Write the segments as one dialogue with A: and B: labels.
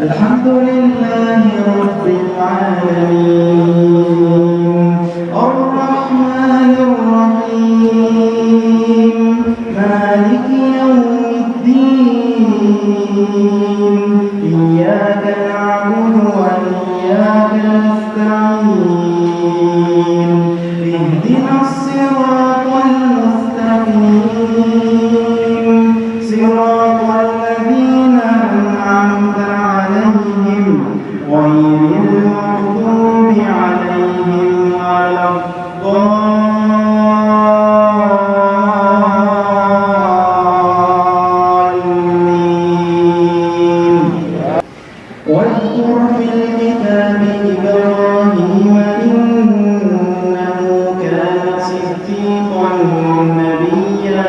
A: الحمد لله رب العالمين الرحمن الرحيم مالك يوم الدين إياك نعبد وإياك نستعين اهدنا الصراط المستقيم صراط الذين أنعمت عليهم غير المغضوب عليهم ولا الضالين. واذكر في الكتاب إبراهيم إنه كان صديقا نبيا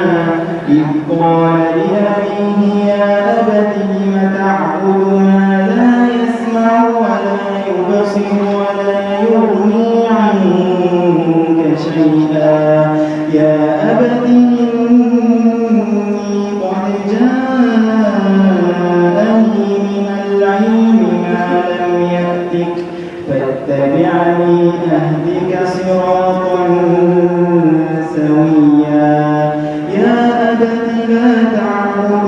A: إذ قال لأبيه يا أبت لم تعبد ما لا يسمع ولا يبصر ولا يغني عنك شيئا يا أبت إني قد جاءني من العلم ما لم يأتك فاتبعني أهدك صراطا سويا يا أبت لا تعبد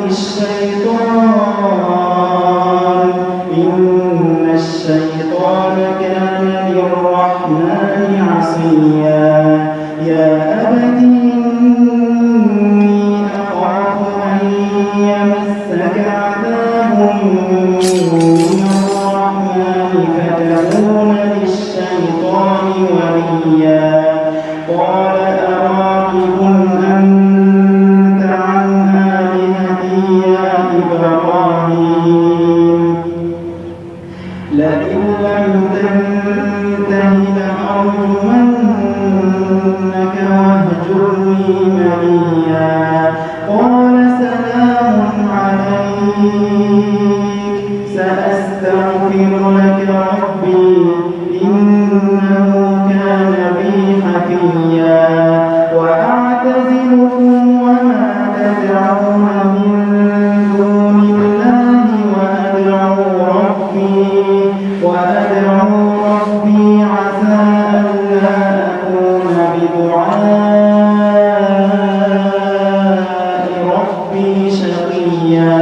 A: الشيطان إن الشيطان كان للرحمن عصيا يا أبت إني أخاف أن يمسك عذاب من الرحمن فتكون للشيطان وليا قال أراغب أنت عن آلهتي يا إبراهيم لئن لم تنته لأرجمنك واهجرني مليا قال سلام عليك سأستغفر لك ربي إنه كان بي حفيا وأعتزلكم وما تدعون من دون الله وأدعو ربي عسى ألا أكون بدعاء ربي شقيا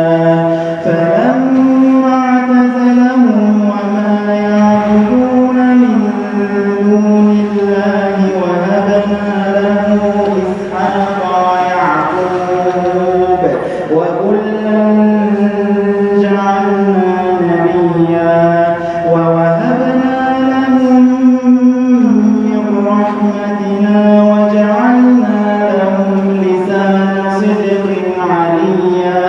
A: فلما اعتزلهم وما يعبدون من دون الله وهبنا له إسحاق ويعقوب وكلا جعلنا نبيا ووهبنا لهم من رحمتنا وجعلنا لهم لسان صدق عليا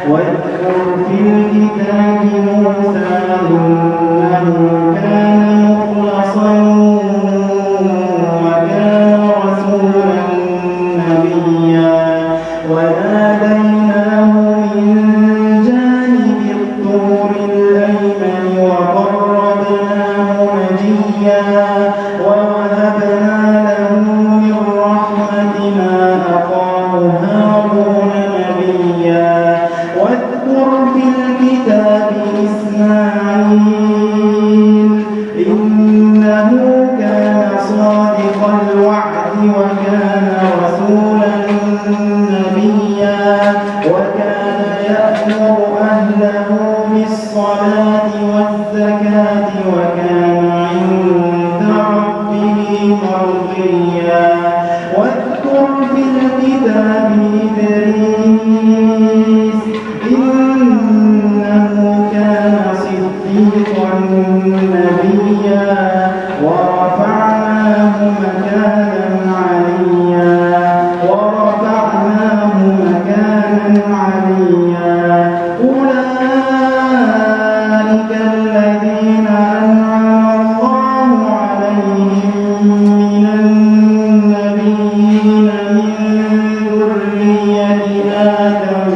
A: واذكر في الكتاب موسى إنه كان مخلصا وكان رسولا نبيا وناديناه من جانب الطور الأيمن وقربناه نجيا ووهبنا له من رحمتنا أخاه هارون نبيا واذكر في الكتاب إسماعيل إنه كان صادق الوعد وكان رسولا نبيا وكان يأمر أهله بالصلاة والزكاة وكان عند ربه مرضيا واذكر في الكتاب إدريس إنه كان صديقا نبيا ورفعناه مكانا عليا أولئك الذين أنعم الله عليهم من النبيين من ذرية آدم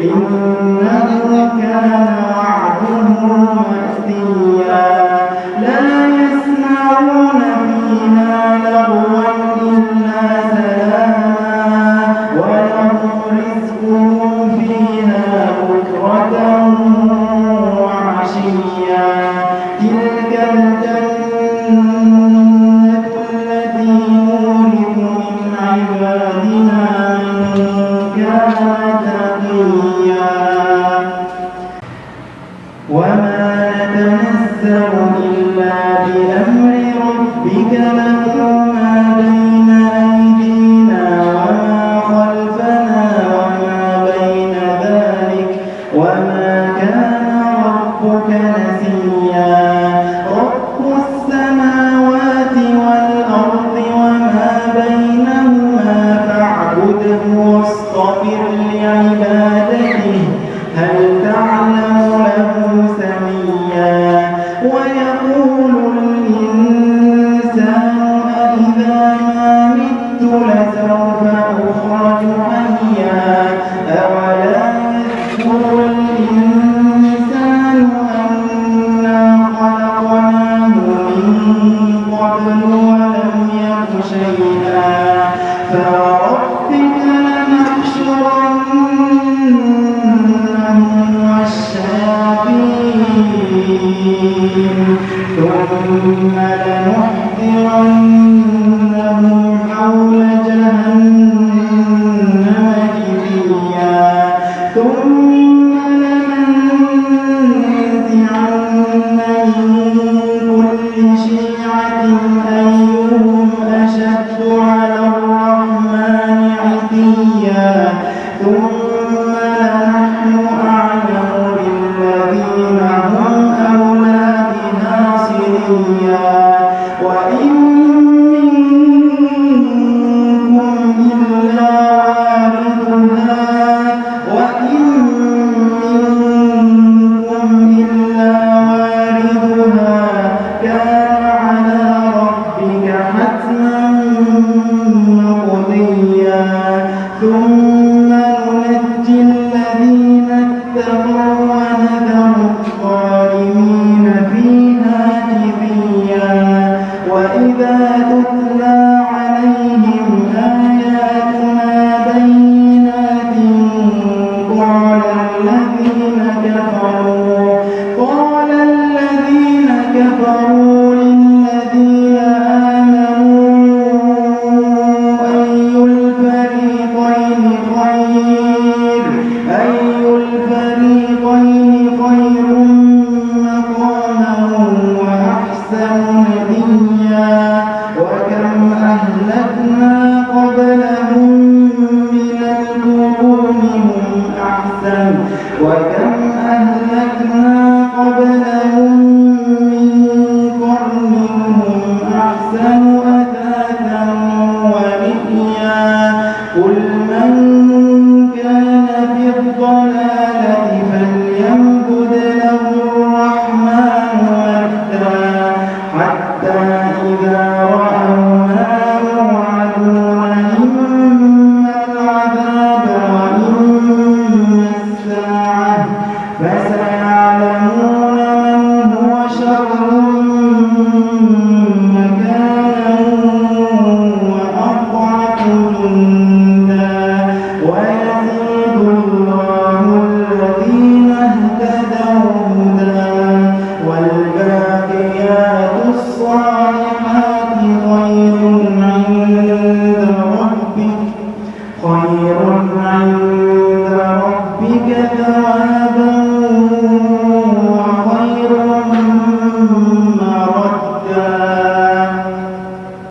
A: إنه كان وعده مأتيا لا يسمعون فيها لغوا إلا سلاما ولهم رزقهم فيها بكرة وعشيا تلك الجنة التي نورث من عبادنا من كان تقيا وما نتنزل إلا بأمر ربك له ما بين أيدينا وما خلفنا وما بين ذلك وما كان ربك نسيا رب السماوات والأرض وما بينهما فاعبده واصطبر لعبادته هل تعلم له سميا ويقول الإنسان أإذا ما مت لسوف أخرج حيا أولا يذكر الإنسان أنا خلقناه من قبل ولم يك شيئا فوربك لنحشرنهم والشياطين ثم لنحضرنهم حول جهنم جثيا ثم لننزعن من كل شيعة أيهم أشد على الرحمن عتيا ثم